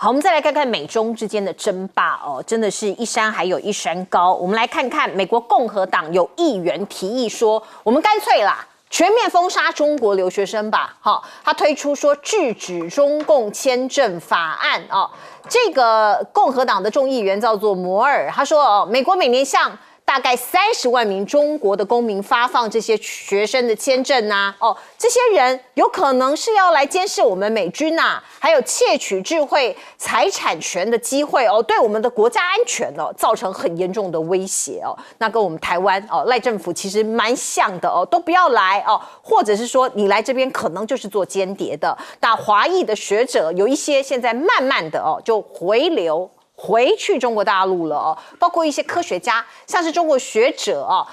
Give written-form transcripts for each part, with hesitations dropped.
好，我们再来看看美中之间的争霸哦，真的是一山还有一山高。我们来看看美国共和党有议员提议说，我们干脆啦，全面封杀中国留学生吧。好，他推出说制止中共签证法案哦。这个共和党的众议员叫做摩尔，他说哦，美国每年向大概30万名中国的公民发放这些学生的签证啊，哦，这些人有可能是要来监视我们美军啊，还有窃取智慧财产权的机会哦，对我们的国家安全哦造成很严重的威胁哦。那跟我们台湾哦赖政府其实蛮像的哦，都不要来哦，或者是说你来这边可能就是做间谍的。那华裔的学者有一些现在慢慢的哦就回去中国大陆了哦，包括一些科学家，像是中国学者啊，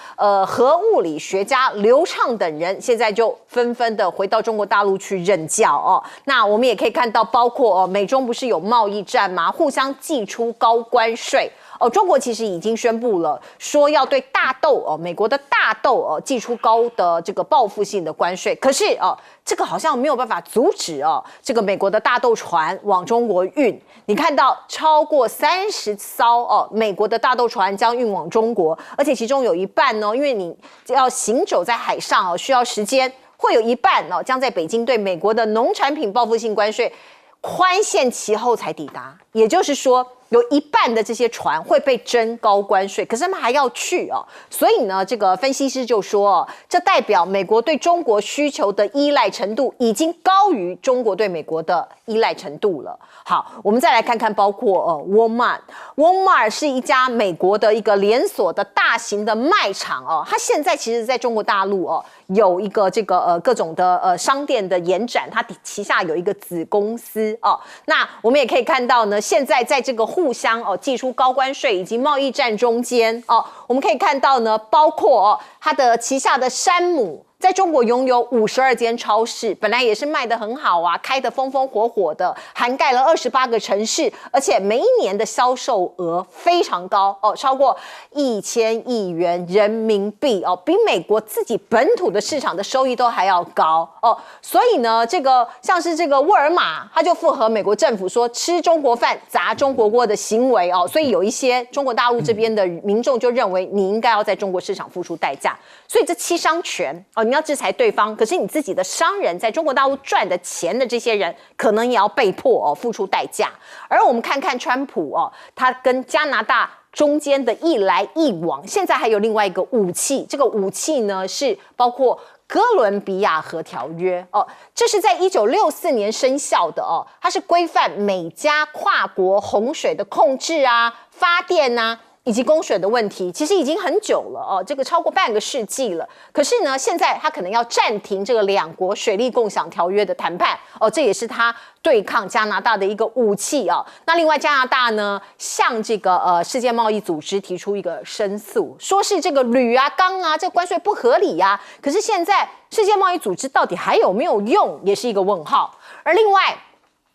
核物理学家刘畅等人，现在就纷纷的回到中国大陆去任教哦。那我们也可以看到，包括美中不是有贸易战吗？互相祭出高关税。哦，中国其实已经宣布了，说要对大豆哦，美国的大豆哦，寄出高的这个报复性的关税。可是哦，这个好像没有办法阻止哦，这个美国的大豆船往中国运。你看到超过30艘哦，美国的大豆船将运往中国，而且其中有一半呢，因为你要行走在海上哦，需要时间，会有一半哦，将在北京对美国的农产品报复性关税宽限期后才抵达。也就是说，有一半的这些船会被征高关税，可是他们还要去哦，所以呢，这个分析师就说，这代表美国对中国需求的依赖程度已经高于中国对美国的依赖程度了。好，我们再来看看，包括Walmart 是一家美国的一个连锁的大型的卖场哦，它现在其实在中国大陆哦有一个这个各种的商店的延展，它旗下有一个子公司哦。那我们也可以看到呢，现在在这个互相寄出高关税以及贸易战中间哦，我们可以看到呢，包括它的旗下的山姆在中国拥有52间超市，本来也是卖得很好啊，开得风风火火的，涵盖了28个城市，而且每一年的销售额非常高哦，超过1000亿元人民币哦，比美国自己本土的市场的收益都还要高哦。所以呢，这个像是这个沃尔玛，它就符合美国政府说吃中国饭砸中国锅的行为哦，所以有一些中国大陆这边的民众就认为你应该要在中国市场付出代价，所以这七伤拳哦。你要制裁对方，可是你自己的商人在中国大陆赚的钱的这些人，可能也要被迫付出代价。而我们看看川普他跟加拿大中间的一来一往，现在还有另外一个武器，这个武器呢是包括哥伦比亚核条约哦，这是在1964年生效的哦，它是规范美加跨国洪水的控制啊、发电啊。以及供水的问题，其实已经很久了哦，这个超过半个世纪了。可是呢，现在他可能要暂停这个两国水利共享条约的谈判哦，这也是他对抗加拿大的一个武器哦。那另外，加拿大呢向这个世界贸易组织提出一个申诉，说是这个铝啊、钢啊，这个关税不合理啊。可是现在世界贸易组织到底还有没有用，也是一个问号。而另外，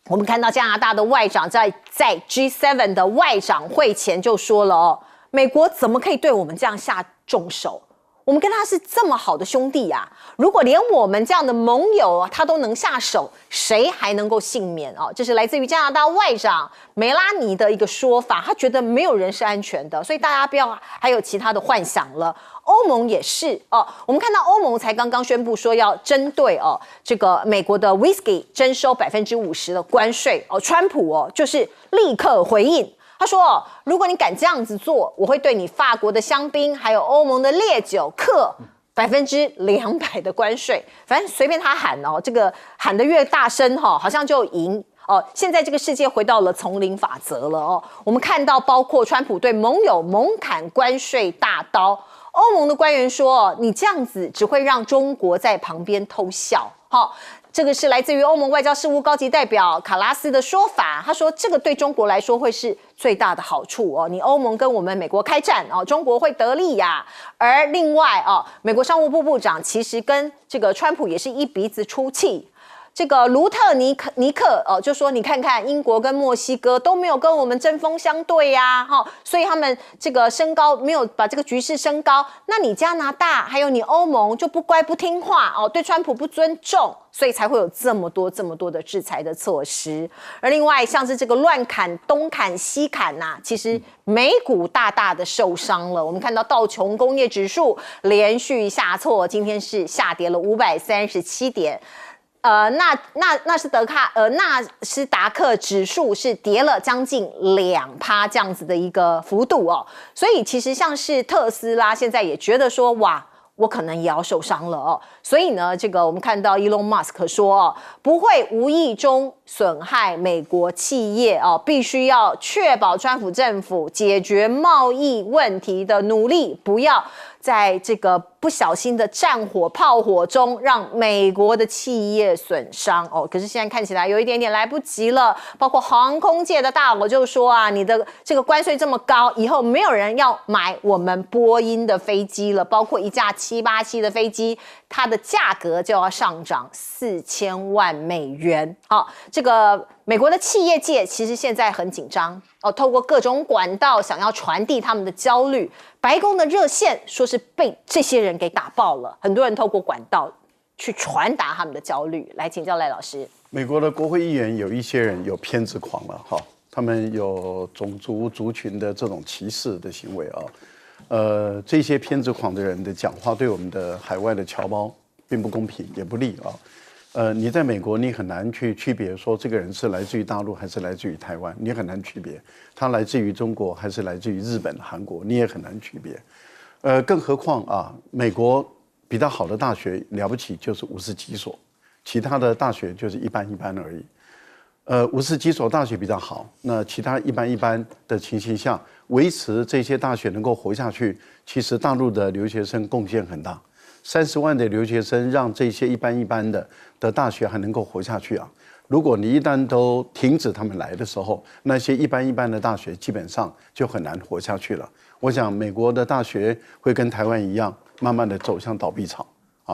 我们看到加拿大的外长在 G7 的外长会前就说了哦，美国怎么可以对我们这样下重手？我们跟他是这么好的兄弟啊，如果连我们这样的盟友他都能下手，谁还能够幸免哦？这是来自于加拿大外长梅拉尼的一个说法，他觉得没有人是安全的，所以大家不要还有其他的幻想了。欧盟也是哦，我们看到欧盟才刚刚宣布说要针对这个美国的 whisky 征收50%的关税哦，川普就是立刻回应。他说如果你敢这样子做，我会对你法国的香槟还有欧盟的烈酒课200%的关税。反正随便他喊哦，这个喊得越大声好像就赢哦。现在这个世界回到了丛林法则了哦。我们看到包括川普对盟友猛砍关税大刀，欧盟的官员说你这样子只会让中国在旁边偷笑。这个是来自于欧盟外交事务高级代表卡拉斯的说法，他说这个对中国来说会是最大的好处哦，你欧盟跟我们美国开战哦，中国会得利呀。而另外美国商务部部长其实跟这个川普也是一鼻子出气，这个卢特尼克就说你看看英国跟墨西哥都没有跟我们针锋相对呀，所以他们这个升高没有把这个局势升高。那你加拿大还有你欧盟就不乖不听话对川普不尊重，所以才会有这么多的制裁的措施。而另外像是这个乱砍东砍西砍其实美股大大的受伤了。我们看到道琼工业指数连续下挫，今天是下跌了537点。纳斯达克指数是跌了将近2%这样子的一个幅度所以其实像是特斯拉现在也觉得说哇，我可能也要受伤了所以呢，这个我们看到 Elon Musk 说不会无意中损害美国企业必须要确保川普政府解决贸易问题的努力，不要在这个不小心的战火炮火中让美国的企业损伤可是现在看起来有一点点来不及了。包括航空界的大佬就说你的这个关税这么高，以后没有人要买我们波音的飞机了，包括一架787的飞机，它的价格就要上涨4000万美元。这个美国的企业界其实现在很紧张透过各种管道想要传递他们的焦虑。白宫的热线说是被这些人给打爆了，很多人透过管道去传达他们的焦虑。来请教赖老师。美国的国会议员有一些人有偏执狂了他们有种族族群的这种歧视的行为这些偏执狂的人的讲话对我们的海外的侨胞并不公平也不利你在美国，你很难去区别说这个人是来自于大陆还是来自于台湾，你很难区别他来自于中国还是来自于日本、韩国，你也很难区别。更何况美国比较好的大学了不起就是50几所，其他的大学就是一般而已。50几所大学比较好，那其他一般的情形下，维持这些大学能够活下去，其实大陆的留学生贡献很大。30万的留学生让这些一般的大学还能够活下去如果你一旦都停止他们来的时候，那些一般的大学基本上就很难活下去了。我想美国的大学会跟台湾一样，慢慢的走向倒闭潮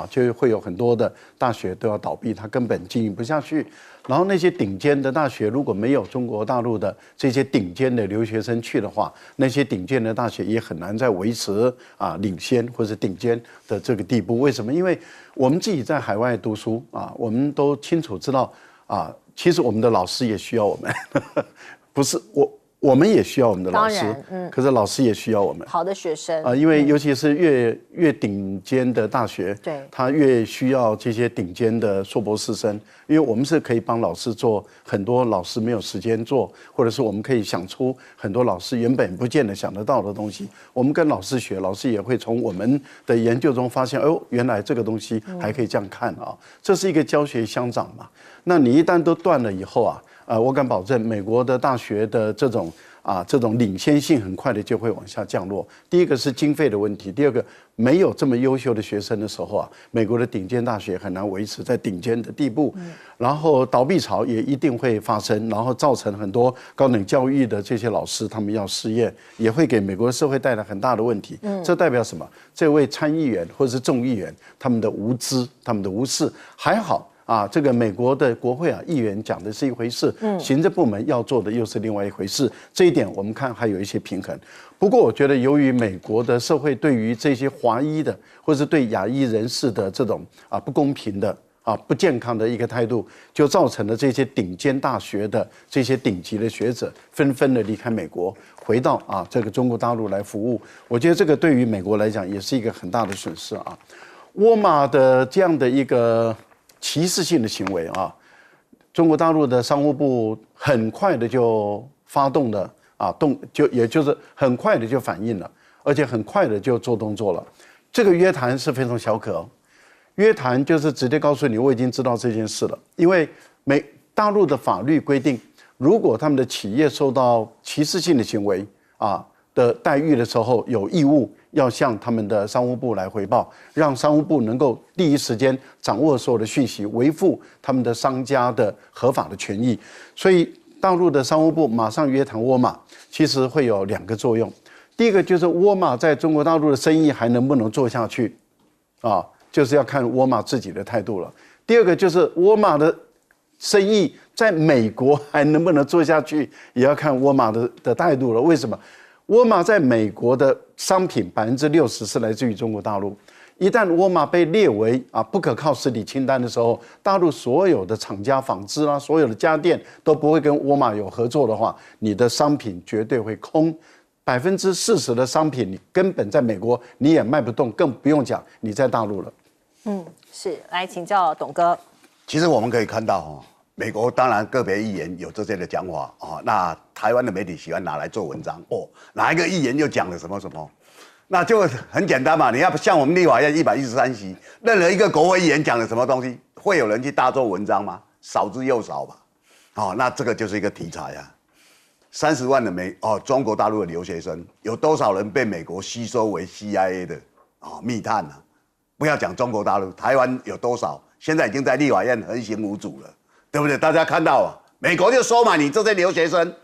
就会有很多的大学都要倒闭，它根本经营不下去。然后那些顶尖的大学如果没有中国大陆的这些顶尖的留学生去的话，那些顶尖的大学也很难再维持领先或者顶尖的这个地步。为什么？因为我们自己在海外读书我们都清楚知道其实我们的老师也需要我们不是我们也需要我们的老师，可是老师也需要我们好的学生因为尤其是越顶尖的大学，对，他越需要这些顶尖的硕博士生，因为我们是可以帮老师做很多老师没有时间做，或者是我们可以想出很多老师原本不见得想得到的东西。我们跟老师学，老师也会从我们的研究中发现，原来这个东西还可以这样看这是一个教学相长嘛。那你一旦都断了以后我敢保证，美国的大学的这种领先性很快的就会往下降落。第一个是经费的问题，第二个没有这么优秀的学生的时候美国的顶尖大学很难维持在顶尖的地步。然后倒闭潮也一定会发生，然后造成很多高等教育的这些老师他们要失业，也会给美国社会带来很大的问题。这代表什么？这位参议员或者是众议员他们的无知，他们的无视，还好。这个美国的国会议员讲的是一回事，行政部门要做的又是另外一回事，这一点我们看还有一些平衡。不过我觉得，由于美国的社会对于这些华裔的或是对亚裔人士的这种不公平的不健康的一个态度，就造成了这些顶尖大学的这些顶级的学者纷纷的离开美国，回到这个中国大陆来服务。我觉得这个对于美国来讲也是一个很大的损失沃尔玛的这样的一个歧视性的行为中国大陆的商务部很快的就发动了也就是很快的就反应了，而且很快的就做动作了。这个约谈是非常小可约谈就是直接告诉你我已经知道这件事了，因为大陆的法律规定，如果他们的企业受到歧视性的行为的待遇的时候，有义务要向他们的商务部来回报，让商务部能够第一时间掌握所有的讯息，维护他们的商家的合法的权益。所以大陆的商务部马上约谈沃尔玛，其实会有2个作用。第一个就是沃尔玛在中国大陆的生意还能不能做下去就是要看沃尔玛自己的态度了。第二个就是沃尔玛的生意在美国还能不能做下去，也要看沃尔玛的态度了。为什么？沃尔玛在美国的商品60%是来自于中国大陆。一旦沃尔玛被列为不可靠实体清单的时候，大陆所有的厂家、纺织啦，所有的家电都不会跟沃尔玛有合作的话，你的商品绝对会空。40%的商品你根本在美国你也卖不动，更不用讲你在大陆了。是，来请教董哥。其实我们可以看到美国当然个别议员有这些的讲法那台湾的媒体喜欢拿来做文章哪一个议员又讲了什么什么。那就很简单嘛，你要像我们立法院113席，任何一个国会议员讲了什么东西，会有人去大做文章吗？少之又少吧。那这个就是一个题材30万的中国大陆的留学生，有多少人被美国吸收为 CIA 的密探啊？不要讲中国大陆，台湾有多少？现在已经在立法院横行无阻了，对不对？大家看到美国就收买你这些留学生，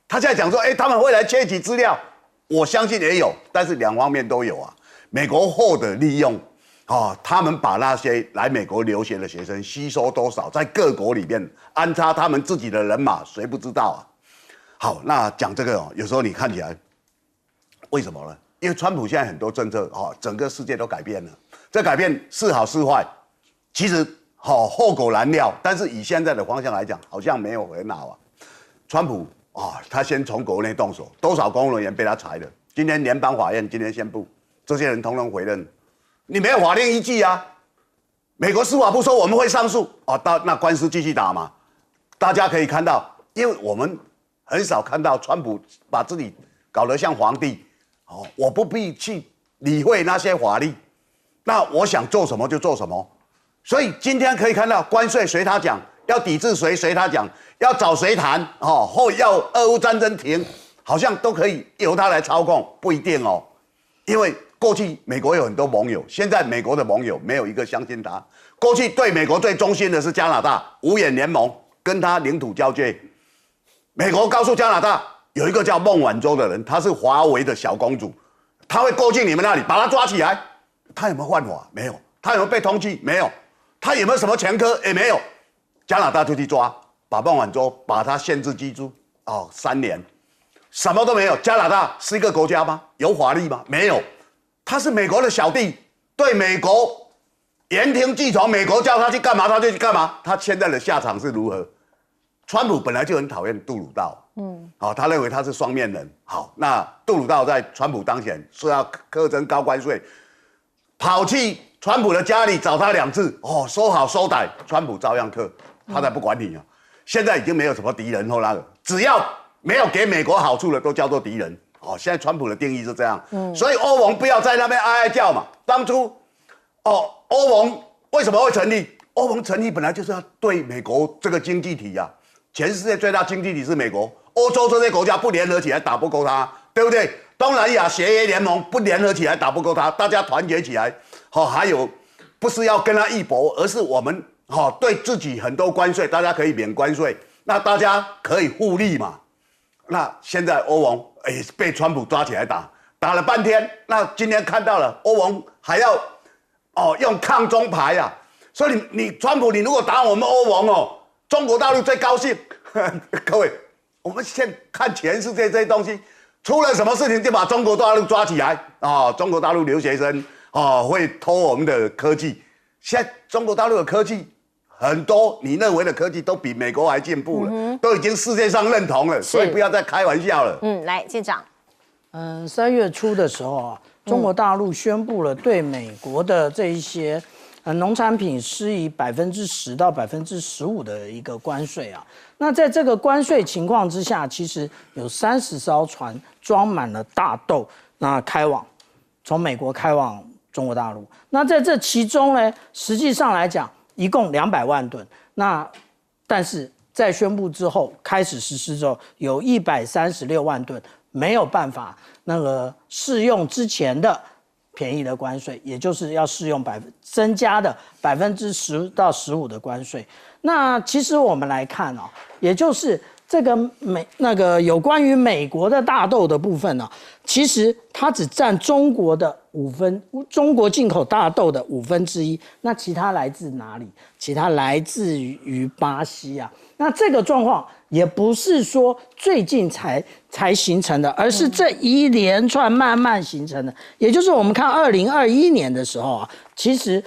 他现在讲说，他们会来窃取资料。我相信也有，但是两方面都有美国后的利用他们把那些来美国留学的学生吸收多少，在各国里面安插他们自己的人马，谁不知道好，那讲这个有时候你看起来，为什么呢？因为川普现在很多政策整个世界都改变了，这改变是好是坏，其实后果难料，但是以现在的方向来讲，好像没有很好川普他先从国内动手，多少公务人员被他裁了？今天联邦法院今天宣布，这些人统统回任，你没有法令依据美国司法部说我们会上诉那官司继续打嘛。大家可以看到，因为我们很少看到川普把自己搞得像皇帝我不必去理会那些法律，那我想做什么就做什么。所以今天可以看到，关税随他讲，要抵制谁随他讲。要找谁谈或要俄乌战争停，好像都可以由他来操控，不一定因为过去美国有很多盟友，现在美国的盟友没有一个相信他。过去对美国最忠心的是加拿大，五眼联盟跟他领土交界。美国告诉加拿大，有一个叫孟晚舟的人，她是华为的小公主，她会过境你们那里，把她抓起来。她有没有犯法？没有。她有没有被通缉？没有。她有没有什么前科？也没有。加拿大就去抓。把孟晚舟把他限制居住3年，什么都没有。加拿大是一个国家吗？有法律吗？没有。他是美国的小弟，对美国言听计从，美国叫他去干嘛他就去干嘛。他现在的下场是如何？川普本来就很讨厌杜鲁道，他认为他是双面人。好，那杜鲁道在川普当选说要课征高关税，跑去川普的家里找他2次，说好收歹，川普照样课，他才不管你现在已经没有什么敌人或那个，只要没有给美国好处的都叫做敌人。现在川普的定义是这样。所以欧盟不要在那边哀哀叫嘛。当初欧盟为什么会成立？欧盟成立本来就是要对美国这个经济体全世界最大经济体是美国，欧洲这些国家不联合起来打不过他，对不对？东南亚协约联盟不联合起来打不过他，大家团结起来，还有不是要跟他一搏，而是我们对自己很多关税，大家可以免关税，那大家可以互利嘛。那现在欧盟被川普抓起来打了半天，那今天看到了欧盟还要用抗中牌所以你川普你如果打我们欧盟中国大陆最高兴。各位，我们现在看全世界这些东西，出了什么事情就把中国大陆抓起来中国大陆留学生会偷我们的科技，现在中国大陆的科技。很多你认为的科技都比美国还进步了，都已经世界上认同了，所以不要再开玩笑了。来，舰长。3月初的时候中国大陆宣布了对美国的这一些农产品施以10%到15%的一个关税那在这个关税情况之下，其实有30艘船装满了大豆，那从美国开往中国大陆。那在这其中呢，实际上来讲。一共200万吨，但是在宣布之后开始实施之后，有136万吨没有办法适用之前的便宜的关税，也就是要适用增加的10%到15%的关税。那其实我们来看也就是这个有关于美国的大豆的部分呢，其实它只占中国进口大豆的1/5，那其他来自哪里？其他来自于巴西啊。那这个状况也不是说最近才形成的，而是这一连串慢慢形成的。也就是我们看2021年的时候啊，其实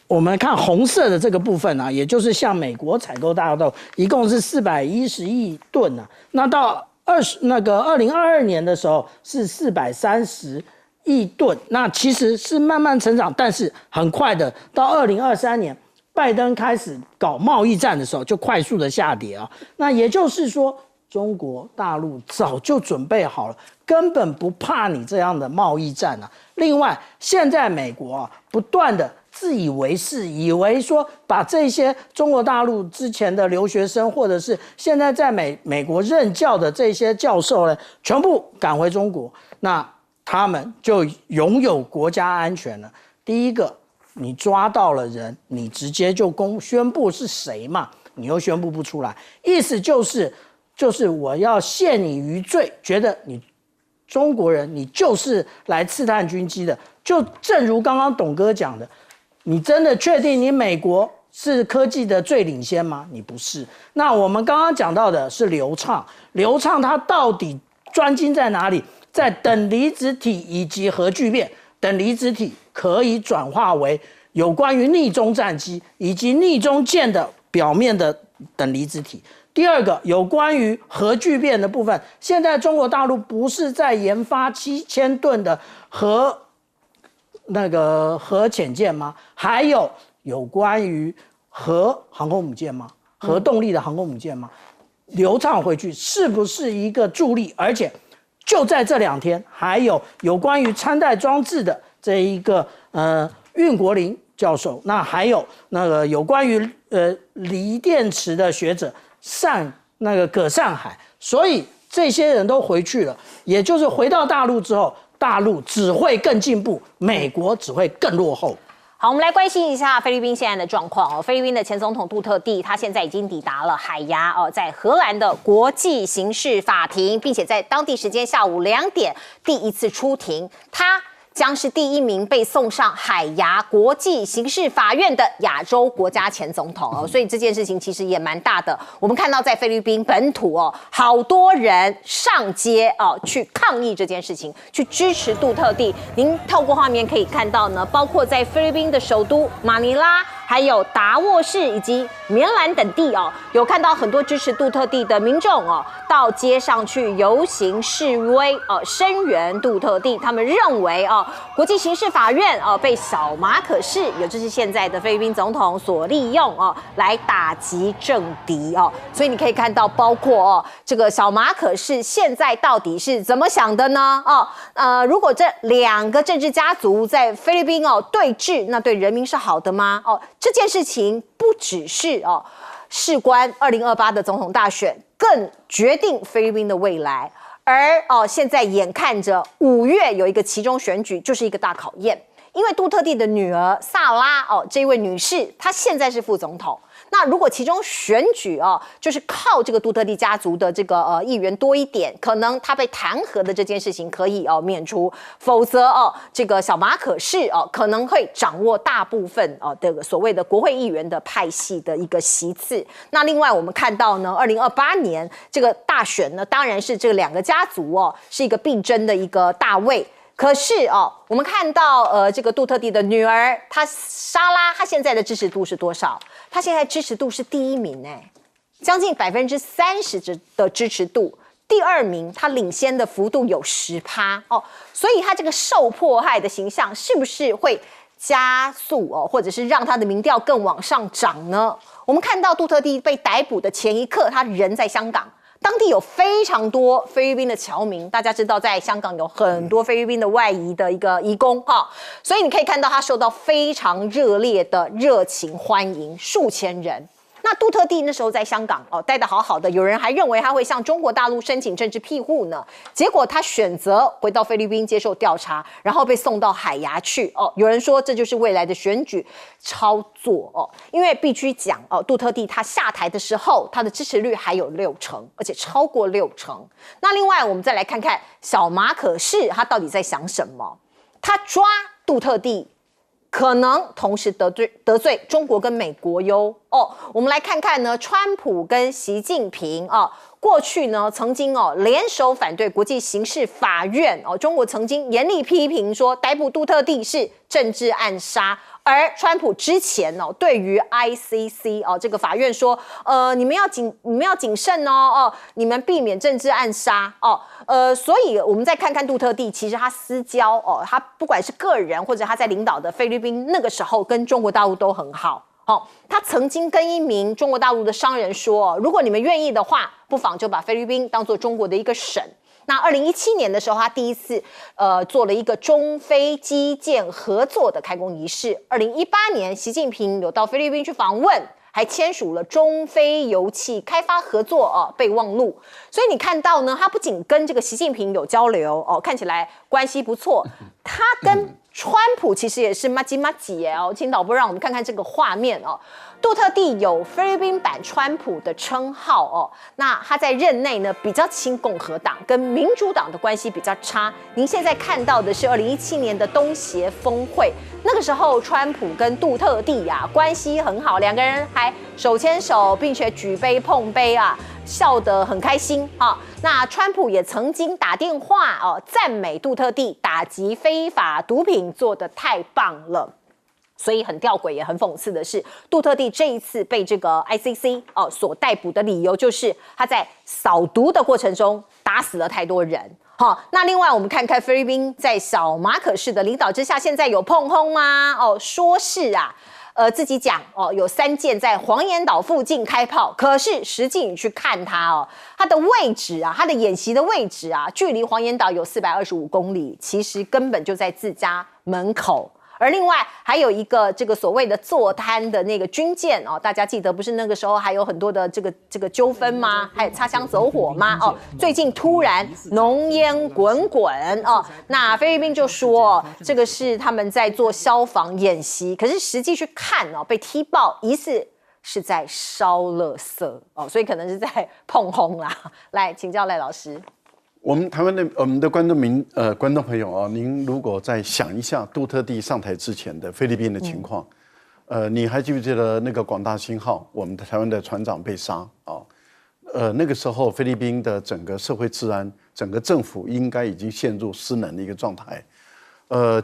我们看红色的这个部分啊，也就是向美国采购大豆，一共是410亿吨啊。那到2022年的时候是430亿吨，那其实是慢慢成长，但是很快的到2023年。拜登开始搞贸易战的时候，就快速的下跌啊。那也就是说，中国大陆早就准备好了，根本不怕你这样的贸易战啊。另外，现在美国啊，不断的自以为是，以为说把这些中国大陆之前的留学生，或者是现在在美国任教的这些教授呢，全部赶回中国，那他们就拥有国家安全了。第一个。你抓到了人，你直接就宣布是谁嘛？你又宣布不出来，意思就是我要陷你于罪，觉得你中国人你就是来刺探军机的。就正如刚刚董哥讲的，你真的确定你美国是科技的最领先吗？你不是。那我们刚刚讲到的是流畅它到底专精在哪里？在等离子体以及核聚变。等离子体可以转化为有关于逆中战机以及逆中舰的表面的等离子体。第二个，有关于核聚变的部分，现在中国大陆不是在研发7000吨的核潜舰吗？还有关于核航空母舰吗？核动力的航空母舰吗？流畅回去是不是一个助力？而且。就在这2天，还有关于穿戴装置的这一个运国林教授，那还有有关于锂电池的学者葛善海，所以这些人都回去了，也就是回到大陆之后，大陆只会更进步，美国只会更落后。好，我们来关心一下菲律宾现在的状况哦。菲律宾的前总统杜特地，他现在已经抵达了海牙哦，在荷兰的国际刑事法庭，并且在当地时间下午2点第一次出庭。他将是第1名被送上海牙国际刑事法院的亚洲国家前总统哦，所以这件事情其实也蛮大的。我们看到在菲律宾本土哦，好多人上街哦去抗议这件事情，去支持杜特地。您透过画面可以看到呢，包括在菲律宾的首都马尼拉。还有达沃市以及棉兰等地哦，有看到很多支持杜特地的民众哦，到街上去游行示威哦，声援杜特地。他们认为哦，国际刑事法院哦被小马可仕，也就是现在的菲律宾总统所利用哦，来打击政敌哦。所以你可以看到，包括哦这个小马可仕现在到底是怎么想的呢？如果这2个政治家族在菲律宾哦对峙，那对人民是好的吗？这件事情不只是事关2028的总统大选，更决定菲律宾的未来。而现在眼看着5月有一个期中选举，就是一个大考验。因为杜特地的女儿萨拉这位女士，她现在是副总统。那如果其中选举就是靠这个杜特地家族的这个议员多一点，可能他被弹劾的这件事情可以免除，否则这个小马可仕可能会掌握大部分的所谓的国会议员的派系的一个席次。那另外我们看到呢，2028年这个大选呢，当然是这2个家族是一个必争的一个大位。可是我们看到这个杜特地的女儿，她莎拉，她现在的支持度是多少？她现在支持度是第1名将近30%的支持度。第2名，她领先的幅度有10%所以她这个受迫害的形象是不是会加速或者是让她的民调更往上涨呢？我们看到杜特地被逮捕的前一刻，他人在香港。当地有非常多菲律宾的侨民，大家知道在香港有很多菲律宾的外移的一个移工所以你可以看到他受到非常热烈的热情欢迎，数千人。那杜特地那时候在香港待得好好的，有人还认为他会向中国大陆申请政治庇护呢。结果他选择回到菲律宾接受调查，然后被送到海牙去有人说这就是未来的选举操作因为必须讲杜特地他下台的时候，他的支持率还有60%，而且超过60%。那另外我们再来看看小马可仕他到底在想什么？他抓杜特地。可能同时得罪中国跟美国哟我们来看看呢，川普跟习近平过去呢曾经联手反对国际刑事法院中国曾经严厉批评说逮捕杜特地是政治暗杀。而川普之前对于 ICC 这个法院说，你们要谨慎你们避免政治暗杀所以我们再看看杜特地，其实他私交他不管是个人或者他在领导的菲律宾，那个时候跟中国大陆都很好他曾经跟一名中国大陆的商人说，如果你们愿意的话，不妨就把菲律宾当作中国的一个省。那2017年的时候，他第一次做了一个中菲基建合作的开工仪式。2018年，习近平有到菲律宾去访问，还签署了中菲油气开发合作备忘录。所以你看到呢，他不仅跟这个习近平有交流看起来关系不错，他跟川普其实也是麻吉麻吉请导播让我们看看这个画面杜特地有菲律宾版川普的称号那他在任内呢比较亲共和党，跟民主党的关系比较差。您现在看到的是2017年的东协峰会，那个时候川普跟杜特地关系很好，两个人还手牵手，并且举杯碰杯笑得很开心那川普也曾经打电话赞美杜特地打击非法毒品做得太棒了。所以很吊诡也很讽刺的是，杜特地这一次被这个 ICC 所逮捕的理由就是他在扫毒的过程中打死了太多人。那另外我们看看菲律宾在小马可仕的领导之下，现在有碰轰吗？说是自己讲有3件在黄岩岛附近开炮，可是实际你去看它它的位置它的演习的位置距离黄岩岛有425公里，其实根本就在自家门口。而另外还有一个这个所谓的坐滩的那个军舰大家记得不是那个时候还有很多的这个纠纷吗？还有擦枪走火吗？最近突然浓烟滚滚那菲律宾就说这个是他们在做消防演习，可是实际去看被踢爆疑似是在烧垃圾所以可能是在碰轰啦。来请教赖老师。我们台湾的我们的观众朋友您如果再想一下杜特地上台之前的菲律宾的情况，你还记不记得那个广大兴号，我们的台湾的船长被杀那个时候菲律宾的整个社会治安，整个政府应该已经陷入失能的一个状态。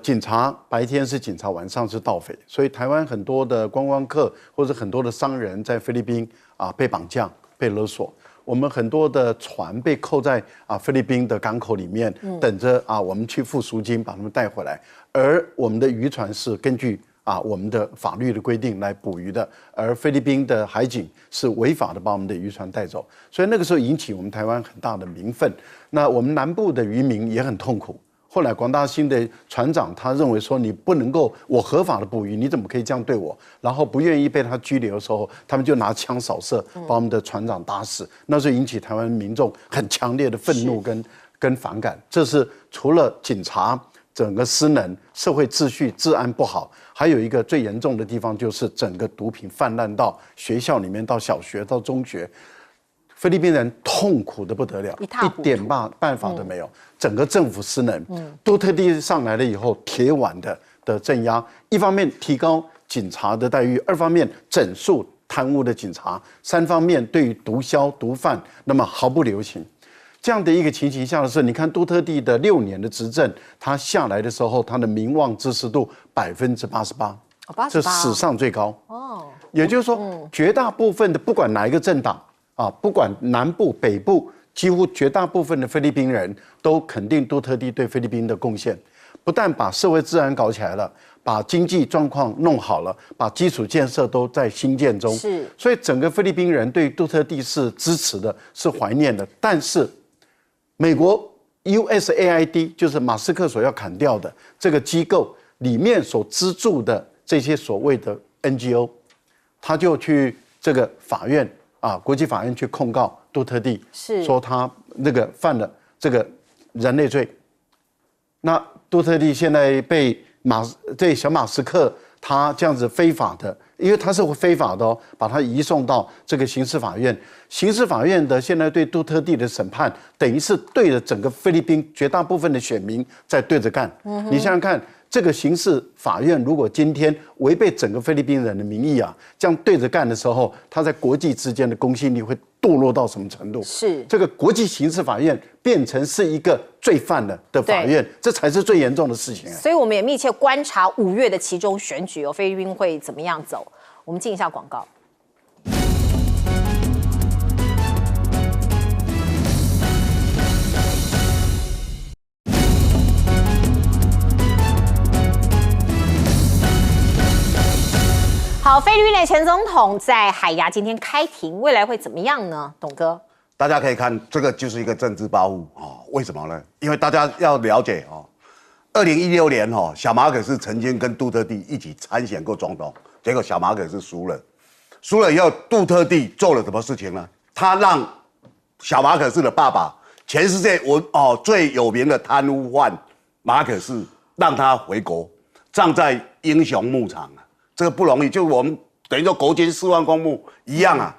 警察白天是警察，晚上是盗匪，所以台湾很多的观光客或者很多的商人在菲律宾被绑架、被勒索。我们很多的船被扣在菲律宾的港口里面，等着我们去付赎金把他们带回来。而我们的渔船是根据我们的法律的规定来捕鱼的，而菲律宾的海警是违法的把我们的渔船带走，所以那个时候引起我们台湾很大的民愤。那我们南部的渔民也很痛苦。后来广大兴的船长他认为说，你不能够我合法的捕鱼，你怎么可以这样对我？然后不愿意被他拘留的时候，他们就拿枪扫射，把我们的船长打死。那时候引起台湾民众很强烈的愤怒跟反感。这是除了警察整个失能、社会秩序治安不好，还有一个最严重的地方就是整个毒品泛滥到学校里面，到小学到中学。菲律宾人痛苦的不得了，一点办法都没有，整个政府失能。杜特地上来了以后，铁腕的镇压，一方面提高警察的待遇，二方面整肃贪污的警察，三方面对于毒枭毒贩那么毫不留情。这样的一个情形下的时候，你看杜特地的6年的执政，他下来的时候，他的民望支持度88%，这史上最高。也就是说，绝大部分的不管哪一个政党。不管南部、北部，几乎绝大部分的菲律宾人都肯定杜特地对菲律宾的贡献，不但把社会治安搞起来了，把经济状况弄好了，把基础建设都在兴建中。是，所以整个菲律宾人对杜特地是支持的，是怀念的。但是，美国 USAID 就是马斯克所要砍掉的这个机构里面所资助的这些所谓的 NGO， 他就去这个法院啊，国际法院去控告杜特地，是说他那个犯了这个人类罪。那杜特地现在被小马斯克他这样子非法的，因为他是非法的哦，把他移送到这个刑事法院。刑事法院的现在对杜特地的审判，等于是对着整个菲律宾绝大部分的选民在对着干。你想想看，这个刑事法院如果今天违背整个菲律宾人的民意啊，这样对着干的时候，他在国际之间的公信力会堕落到什么程度？是这个国际刑事法院变成是一个罪犯的法院，这才是最严重的事情。所以我们也密切观察5月的期中选举，菲律宾会怎么样走？我们进一下广告。好，菲律宾的前总统在海牙今天开庭，未来会怎么样呢？董哥，大家可以看，这个就是一个政治报复啊！为什么呢？因为大家要了解哦，2016年哦，小马可是曾经跟杜特地一起参选过总统，结果小马可是输了。输了以后，杜特地做了什么事情呢？他让小马可仕的爸爸，全世界最有名的贪污犯马可仕，让他回国，葬在英雄牧场啊。这个不容易，就我们等于说国军4万公墓一样啊。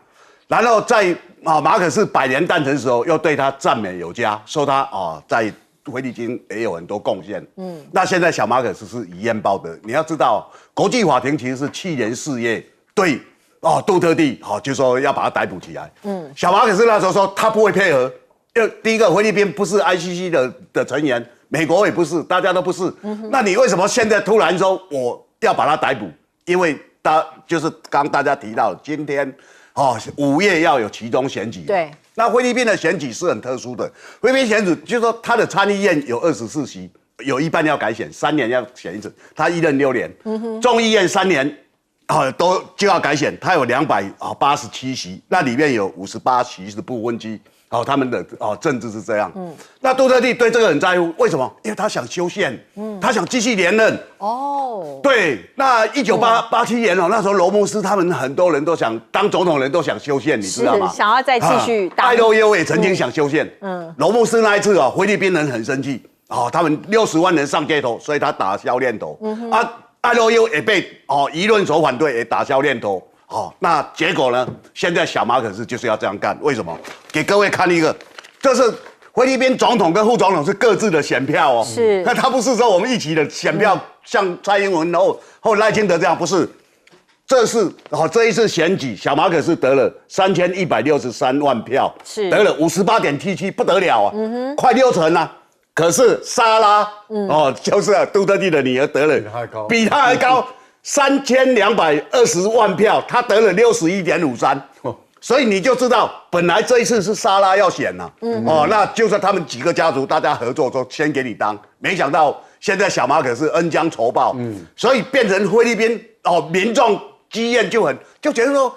然后在马可仕100年诞辰的时候，又对他赞美有加，说他在菲律宾也有很多贡献。那现在小马可仕是以怨报德。你要知道，国际法庭其实是去年4月对杜特地就说要把他逮捕起来。小马可仕那时候说他不会配合，因为第一个菲律宾不是 ICC 的成员，美国也不是，大家都不是。那你为什么现在突然说我要把他逮捕？因为就是刚大家提到，今天5月要有期中选举。对，那菲律宾的选举是很特殊的。菲律宾选举就是说，他的参议院有24席，有一半要改选，3年要选一次。他一任6年，众议院3年都就要改选，他有287席，那里面有58席是不分区。他们的政治是这样。那杜特地对这个很在乎，为什么？因为他想修宪，他想继续连任。对，那1987年那时候罗姆斯他们很多人都想当总统，人都想修宪，你知道吗？想要再继续当。艾洛耶也曾经想修宪。罗姆斯那一次菲律宾人很生气，他们60万人上街头，所以他打消念头。艾洛耶也被舆论所反对，也打消念头。那结果呢？现在小马可仕就是要这样干，为什么？给各位看一个，这是菲律宾总统跟副总统是各自的选票哦。是，那他不是说我们一起的选票，像蔡英文后赖清德这样，不是。这是这一次选举，小马可仕得了3163万票，是得了58.77%，不得了啊，快60%啊。可是莎拉，就是杜特地的女儿得了比他还高。3220万票，他得了61.53%，所以你就知道，本来这一次是莎拉要选了，那就是他们几个家族大家合作说先给你当，没想到现在小马可仕恩将仇报，所以变成菲律宾民众积怨就觉得说，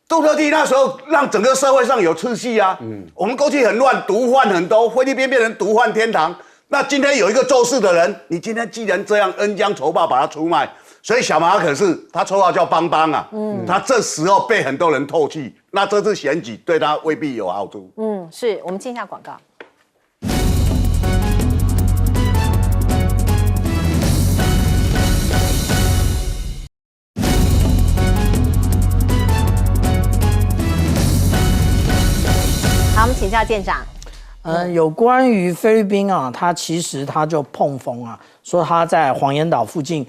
杜特地那时候让整个社会上有秩序啊，我们过去很乱，毒贩很多，菲律宾变成毒贩天堂，那今天有一个做事的人，你今天既然这样恩将仇报，把他出卖。所以小马可仕他绰号叫邦邦啊，他这时候被很多人唾弃，那这次选举对他未必有好处。是我们进一下广告。好，我们请教舰长。有关于菲律宾他其实他就碰风说他在黄岩岛附近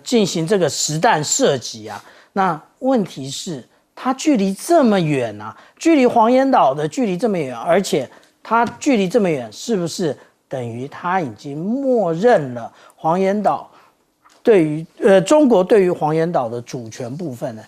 进行这个实弹射击那问题是它距离这么远距离黄岩岛的距离这么远，而且它距离这么远，是不是等于他已经默认了黄岩岛对于中国对于黄岩岛的主权部分呢？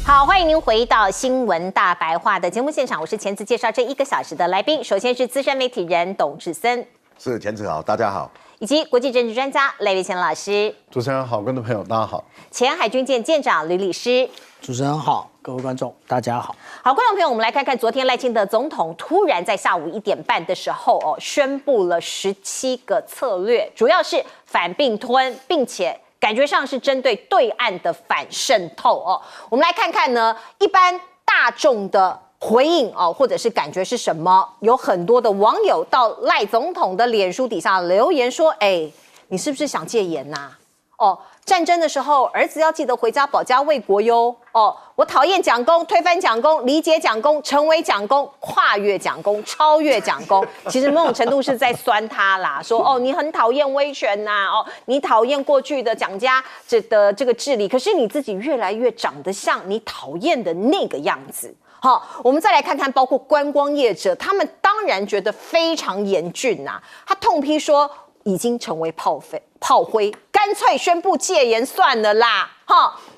好，欢迎您回到新闻大白话的节目现场，我是前次介绍这1个小时的来宾，首先是资深媒体人董志森。是钱子豪，大家好。以及国际政治专家雷立乾老师，主持人好，观众朋友大家好。前海军舰舰长吕礼师，主持人好，各位观众大家好。好，观众朋友，我们来看看昨天赖清德总统突然在下午1点半的时候宣布了17个策略，主要是反并吞，并且感觉上是针对对岸的反渗透我们来看看呢，一般大众的回应或者是感觉是什么？有很多的网友到赖总统的脸书底下留言说：“你是不是想戒严呐？战争的时候，儿子要记得回家保家卫国哟。我讨厌蒋公，推翻蒋公，理解蒋公，成为蒋公，跨越蒋公，超越蒋公。其实某种程度是在酸他啦，说你很讨厌威权呐，你讨厌过去的蒋家的这个治理，可是你自己越来越长得像你讨厌的那个样子。”好，我们再来看看，包括观光业者，他们当然觉得非常严峻呐。他痛批说，已经成为炮灰，干脆宣布戒严算了啦。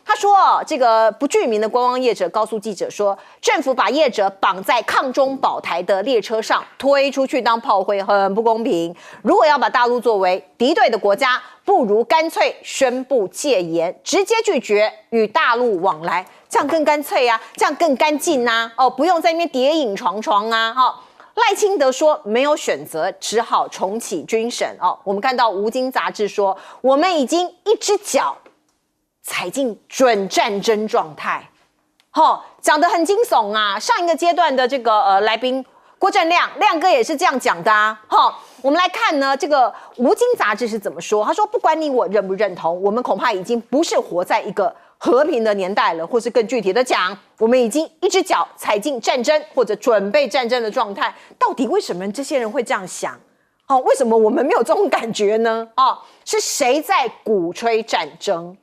他说，这个不具名的观光业者告诉记者说，政府把业者绑在抗中保台的列车上，推出去当炮灰，很不公平。如果要把大陆作为敌对的国家，不如干脆宣布戒严，直接拒绝与大陆往来，这样更干脆啊，这样更干净啊，不用在那边谍影幢幢啊，赖清德说没有选择，只好重启军审我们看到吴京杂志说，我们已经一只脚踩进准战争状态，讲得很惊悚啊。上一个阶段的这个来宾郭正亮哥也是这样讲的啊。我们来看呢，这个吴京杂志是怎么说？他说，不管你我认不认同，我们恐怕已经不是活在一个和平的年代了，或是更具体的讲，我们已经一只脚踩进战争或者准备战争的状态。到底为什么这些人会这样想？为什么我们没有这种感觉呢？是谁在鼓吹战争？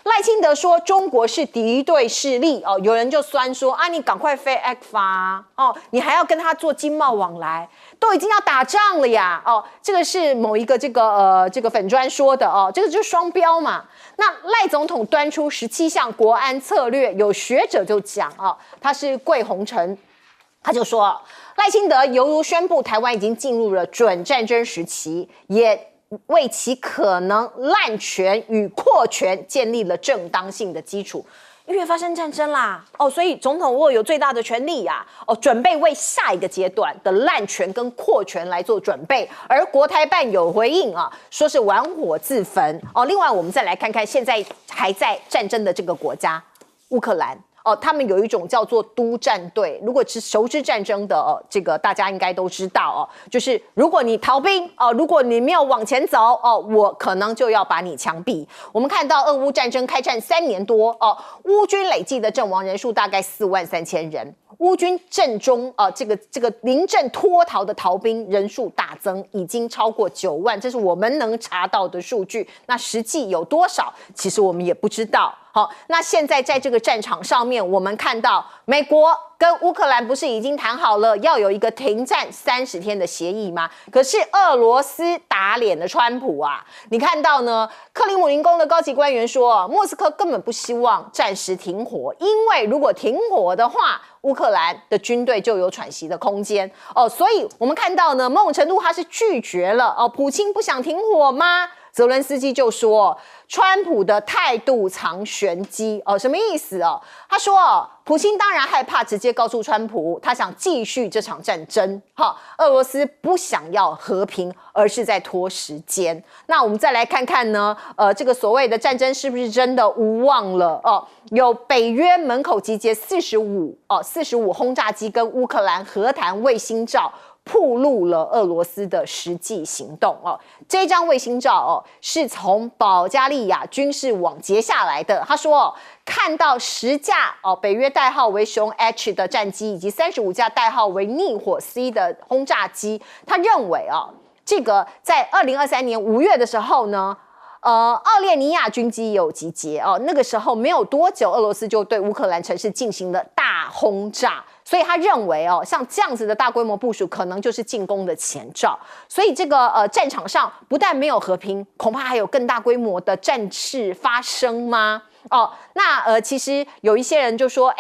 赖清德说中国是敌对势力有人就酸说你赶快飞 ECFA 你还要跟他做经贸往来，都已经要打仗了呀这个是某一个这个粉专说的这个就是双标嘛。那赖总统端出17项国安策略，有学者就讲他是桂鸿成，他就说赖清德犹如宣布台湾已经进入了准战争时期，也为其可能滥权与扩权建立了正当性的基础。因为发生战争啦所以总统握有最大的权力准备为下一个阶段的滥权跟扩权来做准备。而国台办有回应说是玩火自焚另外我们再来看看现在还在战争的这个国家乌克兰他们有一种叫做督战队，如果是熟知战争的这个大家应该都知道就是如果你逃兵如果你没有往前走我可能就要把你枪毙。我们看到俄乌战争开战3年多乌军累计的阵亡人数大概43000人。乌军阵中这个临阵脱逃的逃兵人数大增，已经超过9万，这是我们能查到的数据。那实际有多少，其实我们也不知道。那现在在这个战场上面，我们看到美国跟乌克兰不是已经谈好了要有一个停战30天的协议吗？可是俄罗斯打脸了川普啊！你看到呢？克里姆林宫的高级官员说，莫斯科根本不希望暂时停火，因为如果停火的话，乌克兰的军队就有喘息的空间所以我们看到呢，某种程度他是拒绝了普京不想停火吗？泽伦斯基就说，川普的态度藏玄机什么意思他说普京当然害怕直接告诉川普，他想继续这场战争俄罗斯不想要和平，而是在拖时间。那我们再来看看呢这个所谓的战争是不是真的无望了有北约门口集结45轰炸机跟乌克兰和谈卫星照，暴露了俄罗斯的实际行动这张卫星照是从保加利亚军事网截下来的。他说看到10架北约代号为熊 H 的战机，以及35架代号为逆火 C 的轰炸机。他认为这个在2023年5月的时候呢奥列尼亚军机也有集结那个时候没有多久，俄罗斯就对乌克兰城市进行了大轰炸。所以他认为像这样子的大规模部署可能就是进攻的前兆。所以这个战场上不但没有和平，恐怕还有更大规模的战事发生吗？哦。那其实有一些人就说，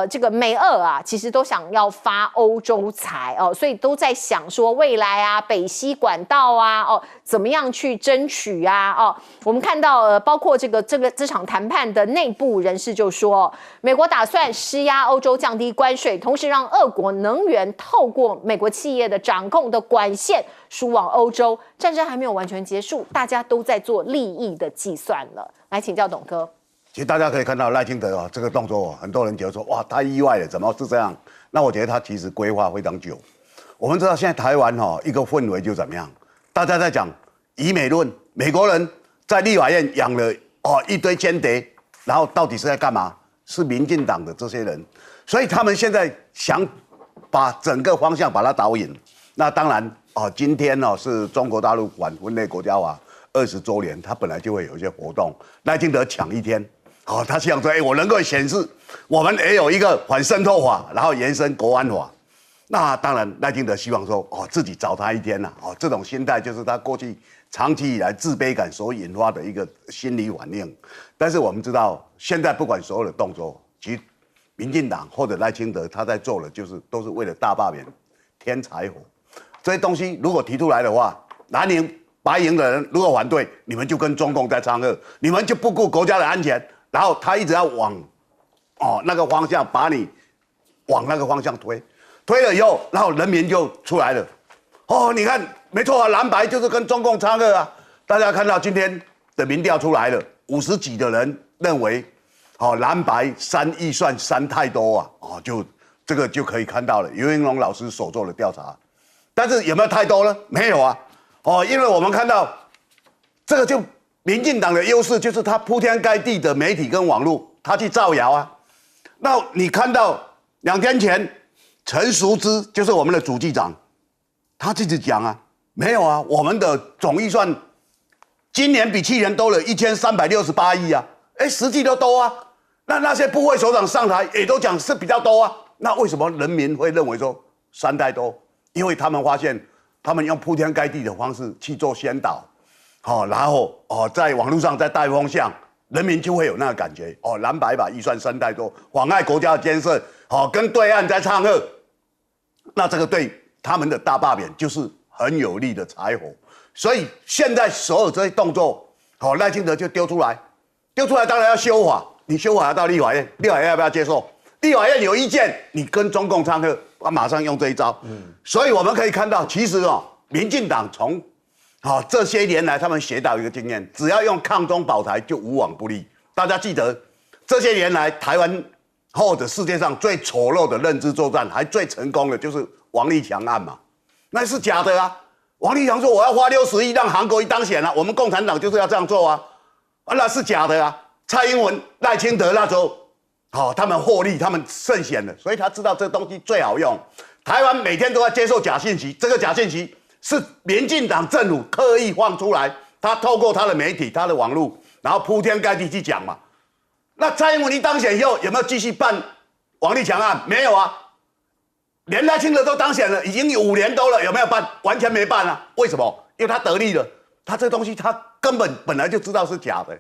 这个美俄啊，其实都想要发欧洲财哦，所以都在想说未来啊，北溪管道啊，怎么样去争取啊，我们看到包括这场谈判的内部人士就说，美国打算施压欧洲降低关税，同时让俄国能源透过美国企业的掌控的管线输往欧洲。战争还没有完全结束，大家都在做利益的计算了。来请教董哥。其实大家可以看到赖清德这个动作，很多人觉得说哇太意外了，怎么是这样？那我觉得他其实规划非常久。我们知道现在台湾一个氛围就怎么样，大家在讲以美论，美国人在立法院养了一堆间谍，然后到底是在干嘛？是民进党的这些人，所以他们现在想把整个方向把它导引。那当然今天是中国大陆反分裂国家法20周年，他本来就会有一些活动，赖清德抢一天。他希望说，我能够显示我们也有一个反渗透法，然后延伸国安法。那当然，赖清德希望说，自己找他一天呐，这种心态就是他过去长期以来自卑感所引发的一个心理反应。但是我们知道，现在不管所有的动作，其实民进党或者赖清德他在做的都是为了大罢免、添柴火。这些东西如果提出来的话，蓝营、白营的人如果反对，你们就跟中共在唱和，你们就不顾国家的安全。然后他一直要往那个方向把你往那个方向推了以后，然后人民就出来了。你看没错啊，蓝白就是跟中共唱和啊。大家看到今天的民调出来了，50几的人认为蓝白删预算删太多啊，就这个就可以看到了尤英龙老师所做的调查。但是有没有太多呢？没有啊。因为我们看到这个就。民进党的优势就是他铺天盖地的媒体跟网络，他去造谣啊。那你看到2天前，陈淑芝就是我们的主计长，他自己讲啊，没有啊，我们的总预算今年比去年多了1368亿啊，实际都多啊。那些部会首长上台也都讲是比较多啊。那为什么人民会认为说删太多？因为他们发现，他们用铺天盖地的方式去做宣导。然后在网络上再带风向，人民就会有那个感觉蓝白把预算删太多，妨碍国家的建设，跟对岸在唱和，那这个对他们的大罢免就是很有力的柴火。所以现在所有这些动作，赖清德就丢出来当然要修法，你修法要到立法院，立法院要不要接受？立法院有意见，你跟中共唱和，马上用这一招。所以我们可以看到，其实民进党从这些年来，他们学到一个经验，只要用抗中保台就无往不利。大家记得，这些年来台湾或者世界上最丑陋的认知作战，还最成功的就是王立强案嘛，那是假的啊！王立强说我要花60亿让韩国瑜当选了，我们共产党就是要这样做啊，那是假的啊！蔡英文、赖清德那时候，他们获利，他们胜选了，所以他知道这东西最好用。台湾每天都在接受假信息，这个假信息。是民进党政府刻意放出来，他透过他的媒体、他的网络，然后铺天盖地去讲嘛。那蔡英文一当选以后，有没有继续办王立强案？没有啊，连赖清德都当选了，已经有5年多了，有没有办？完全没办啊。为什么？因为他得利了，他这东西他根本来就知道是假的，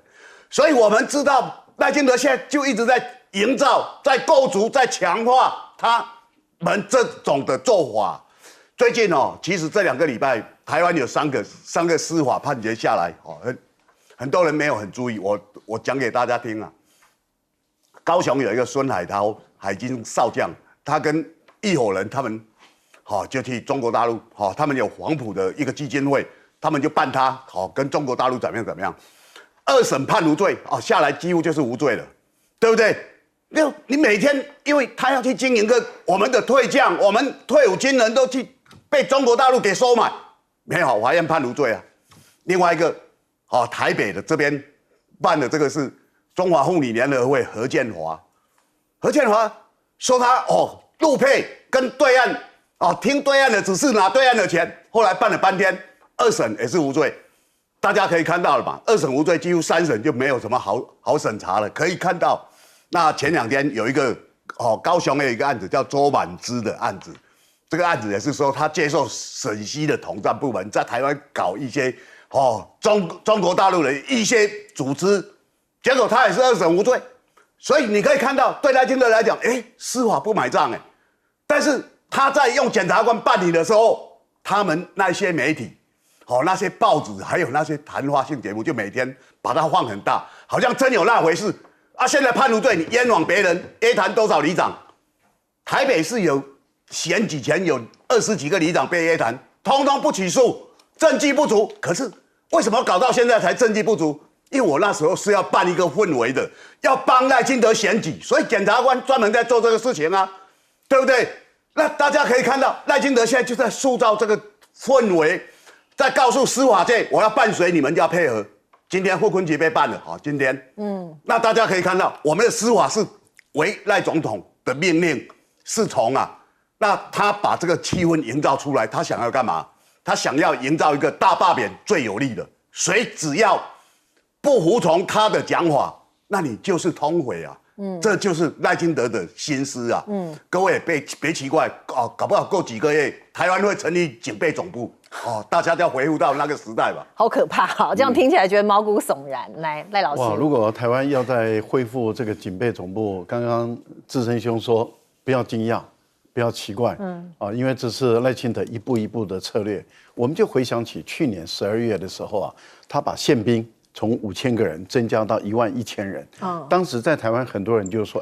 所以我们知道赖清德现在就一直在营造、在构筑、在强化他们这种的做法。最近其实这2个礼拜，台湾有3个司法判决下来，很多人没有很注意，我讲给大家听啊。高雄有一个孙海涛海军少将，他跟一伙人他们，就去中国大陆，他们有黄埔的一个基金会，他们就办他，跟中国大陆怎么样，2审判无罪，下来几乎就是无罪了，对不对？你每天，因为他要去经营我们的退将，我们退伍军人都去。被中国大陆给收买，没有法院判无罪啊。另外一个，台北的这边办的这个是中华妇女联合会何建华说他陆配跟对岸听对岸的指示拿对岸的钱，后来办了半天，2审也是无罪。大家可以看到了嘛，2审无罪，几乎3审就没有什么好审查了。可以看到，那前2天有一个高雄有一个案子叫周满之的案子。这个案子也是说，他接受省西的统战部门在台湾搞一些中国大陆的一些组织结果他也是2审无罪。所以你可以看到，对赖清德来讲，司法不买账但是他在用检察官办理的时候，他们那些媒体，那些报纸，还有那些谈话性节目，就每天把它放很大，好像真有那回事啊！现在判无罪，你冤枉别人，A 谈多少里长？台北市有选举前有20几个里长被 A 谈，通通不起诉，证据不足。可是为什么搞到现在才证据不足？因为我那时候是要办一个氛围的，要帮赖清德选举，所以检察官专门在做这个事情啊，对不对？那大家可以看到，赖清德现在就在塑造这个氛围，在告诉司法界，我要办谁，你们就要配合。今天霍坤吉被办了，今天，那大家可以看到，我们的司法是为赖总统的命令是从那他把这个气氛营造出来，他想要干嘛？他想要营造一个大罢免最有利的，谁只要不服从他的讲法，那你就是通匪啊！这就是赖清德的心思啊！各位别奇怪搞不好过几个月，台湾会成立警备总部大家就要回复到那个时代吧。好可怕这样听起来觉得毛骨悚然。来，赖老师，哇，如果台湾要再恢复这个警备总部，刚刚志成兄说不要惊讶，不要奇怪，因为这是赖清德一步一步的策略。我们就回想起去年12月的时候他把宪兵从5000个人增加到11000人。当时在台湾很多人就说，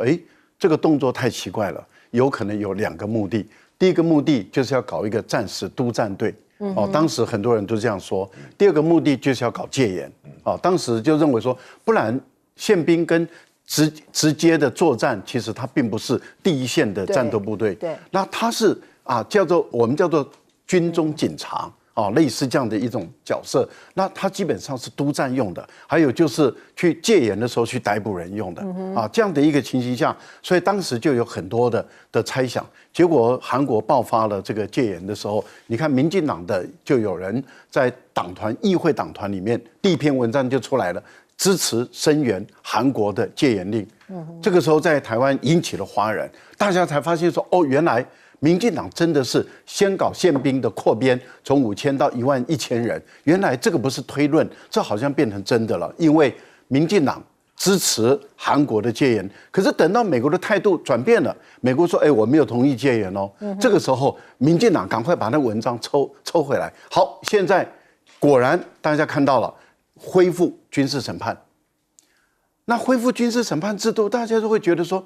这个动作太奇怪了，有可能有2个目的。第一个目的就是要搞一个战时督战队。当时很多人都这样说。第二个目的就是要搞戒严。当时就认为说，不然宪兵跟直接的作战，其实它并不是第一线的战斗部队。对，那它是我们叫做军中警察。类似这样的一种角色，那它基本上是督战用的，还有就是去戒严的时候去逮捕人用的这样的一个情形下，所以当时就有很多的猜想。结果韩国爆发了这个戒严的时候，你看民进党的就有人在议会党团里面第一篇文章就出来了，支持声援韩国的戒严令。这个时候在台湾引起了哗然，大家才发现说，原来民进党真的是先搞宪兵的扩编，从5000到11000人。原来这个不是推论，这好像变成真的了。因为民进党支持韩国的戒严，可是等到美国的态度转变了，美国说：“我没有同意戒严哦。”这个时候，民进党赶快把那文章抽回来。好，现在果然大家看到了，恢复军事审判。那恢复军事审判制度，大家就会觉得说，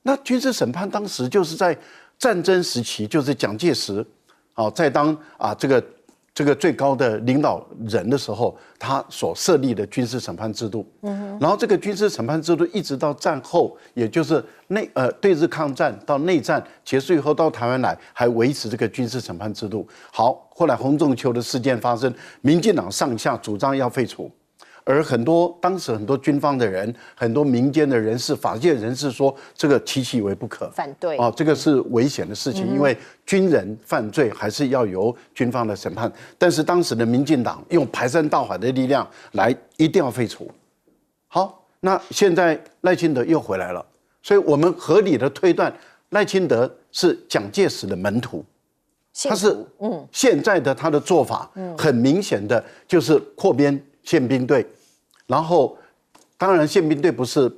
那军事审判当时就是在战争时期，就是蒋介石在当这个最高的领导人的时候，他所设立的军事审判制度。然后这个军事审判制度一直到战后，也就是对日抗战到内战结束以后到台湾来，还维持这个军事审判制度。好，后来洪仲丘的事件发生，民进党上下主张要废除。而当时很多军方的人、很多民间的人士、法界人士说，这个其其为不可，反对这个是危险的事情，因为军人犯罪还是要由军方来审判。但是当时的民进党用排山倒海的力量来，一定要废除。好，那现在赖清德又回来了，所以我们合理的推断，赖清德是蒋介石的门徒。他是现在的他的做法，很明显的就是扩编宪兵队，然后当然宪兵队不是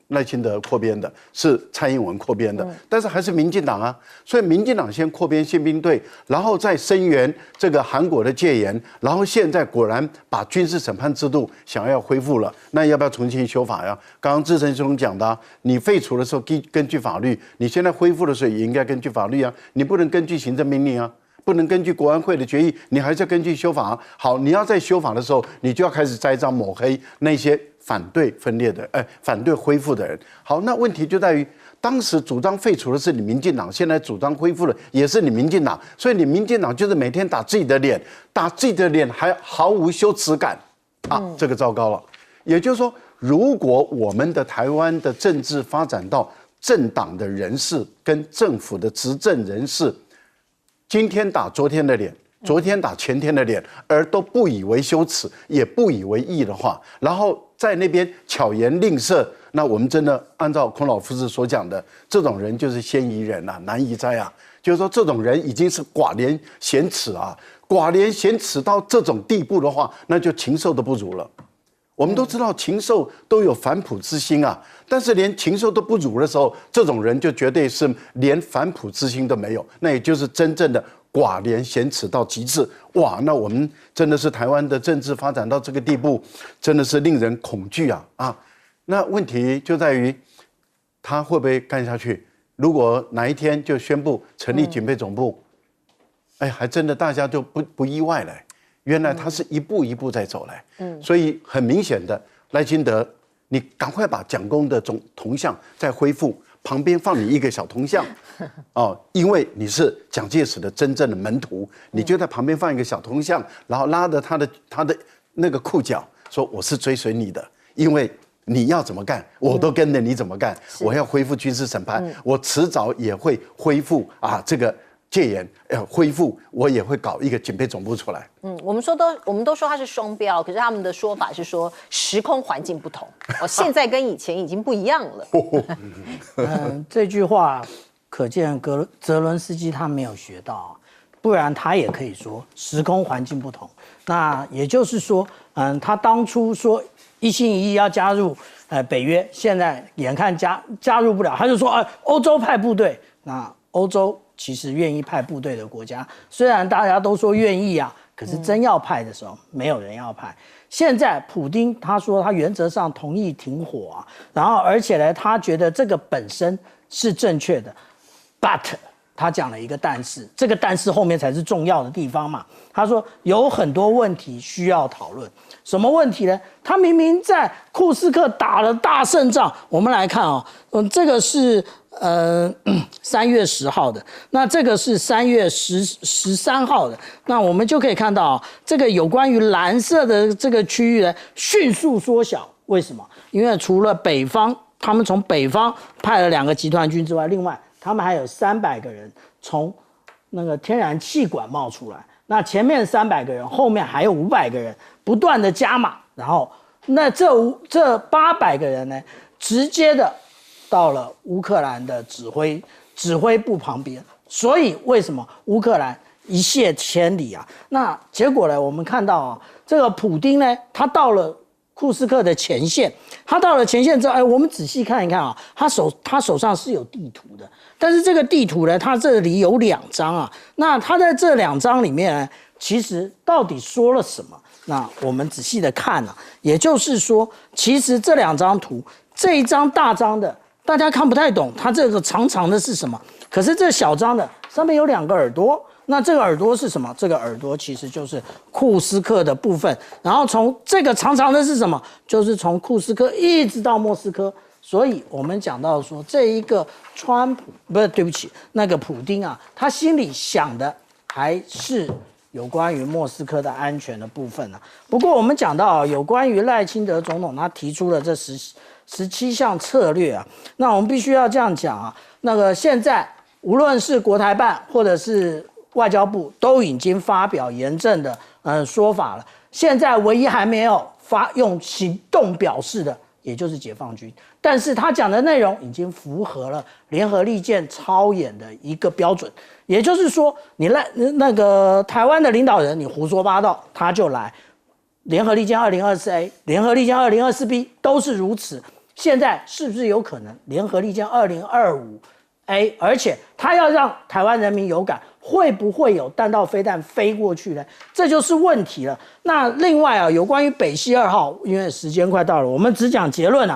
赖清德扩编的，是蔡英文扩编的，但是还是民进党啊，所以民进党先扩编宪兵队，然后再声援这个韩国的戒严，然后现在果然把军事审判制度想要恢复了，那要不要重新修法呀？刚刚志成兄讲的你废除的时候根据法律，你现在恢复的时候也应该根据法律啊，你不能根据行政命令啊。不能根据国安会的决议，你还是要根据修法。好，你要在修法的时候，你就要开始栽赃抹黑那些反对分裂的、反对恢复的人。好，那问题就在于，当时主张废除的是你民进党，现在主张恢复的也是你民进党，所以你民进党就是每天打自己的脸，打自己的脸还毫无羞耻感这个糟糕了。也就是说，如果我们的台湾的政治发展到政党的人士跟政府的执政人士，今天打昨天的脸，昨天打前天的脸，而都不以为羞耻，也不以为意的话，然后在那边巧言令色，那我们真的按照孔老夫子所讲的，这种人就是先夷人啊，难夷哉啊！就是说，这种人已经是寡廉鲜耻啊，寡廉鲜耻到这种地步的话，那就禽兽都不如了。我们都知道禽兽都有反哺之心啊，但是连禽兽都不如的时候，这种人就绝对是连反哺之心都没有，那也就是真正的寡廉鲜耻到极致。哇，那我们真的是台湾的政治发展到这个地步，真的是令人恐惧啊！那问题就在于他会不会干下去？如果哪一天就宣布成立警备总部，还真的大家就不意外了。原来他是一步一步在走来，所以很明显的，赖清德，你赶快把蒋公的铜像再恢复，旁边放你一个小铜像，因为你是蒋介石的真正的门徒，你就在旁边放一个小铜像，然后拉着他的那个裤脚，说我是追随你的，因为你要怎么干，我都跟着你怎么干，我要恢复军事审判，我迟早也会恢复这个。戒严恢复，我也会搞一个警备总部出来。我们都说它是双标，可是他们的说法是说时空环境不同，现在跟以前已经不一样了。这句话可见泽伦斯基他没有学到，不然他也可以说时空环境不同。那也就是说，他当初说一心一意要加入北约，现在眼看加入不了，他就说欧洲派部队。那欧洲其实愿意派部队的国家，虽然大家都说愿意啊，可是真要派的时候，没有人要派。现在普丁他说他原则上同意停火啊，然后而且呢，他觉得这个本身是正确的 ，but 他讲了一个但是，这个但是后面才是重要的地方嘛。他说有很多问题需要讨论，什么问题呢？他明明在库斯克打了大胜仗，我们来看这个是3月10号的，那这个是3月13号的，那我们就可以看到这个有关于蓝色的这个区域呢迅速缩小，为什么？因为除了北方，他们从北方派了2个集团军之外，另外他们还有300个人从那个天然气管冒出来，那前面300个人，后面还有500个人，不断的加码，然后那这800个人呢，直接的到了乌克兰的指挥部旁边，所以为什么乌克兰一泻千里啊？那结果呢，我们看到这个普丁呢，他到了库斯克的前线，他到了前线之后，我们仔细看一看他手上是有地图的，但是这个地图呢，他这里有2张啊，那他在这2张里面呢，其实到底说了什么？那我们仔细的看也就是说，其实这2张图，这一张大张的大家看不太懂，它这个长长的是什么？可是这小张的上面有2个耳朵，那这个耳朵是什么？这个耳朵其实就是库斯克的部分，然后从这个长长的是什么？就是从库斯克一直到莫斯科。所以我们讲到说，这一个那个普丁他心里想的还是有关于莫斯科的安全的部分不过我们讲到有关于赖清德总统他提出了这17项策略那我们必须要这样讲那个现在无论是国台办或者是外交部都已经发表严正的说法了，现在唯一还没有用行动表示的，也就是解放军，但是他讲的内容已经符合了联合利剑操演的一个标准，也就是说，你那个台湾的领导人，你胡说八道，他就来。联合利剑 204A、联合利剑 204B 都是如此。现在是不是有可能联合利剑 2025A， 而且他要让台湾人民有感，会不会有弹道飞弹飞过去呢？这就是问题了。那另外有关于北溪2号，因为时间快到了，我们只讲结论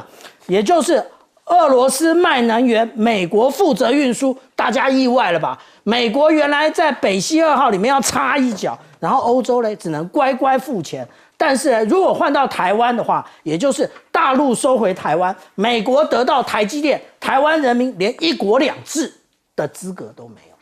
也就是俄罗斯卖能源，美国负责运输，大家意外了吧？美国原来在北溪2号里面要插一脚，然后欧洲呢只能乖乖付钱。但是如果换到台湾的话，也就是大陆收回台湾，美国得到台积电，台湾人民连1国2制的资格都没有。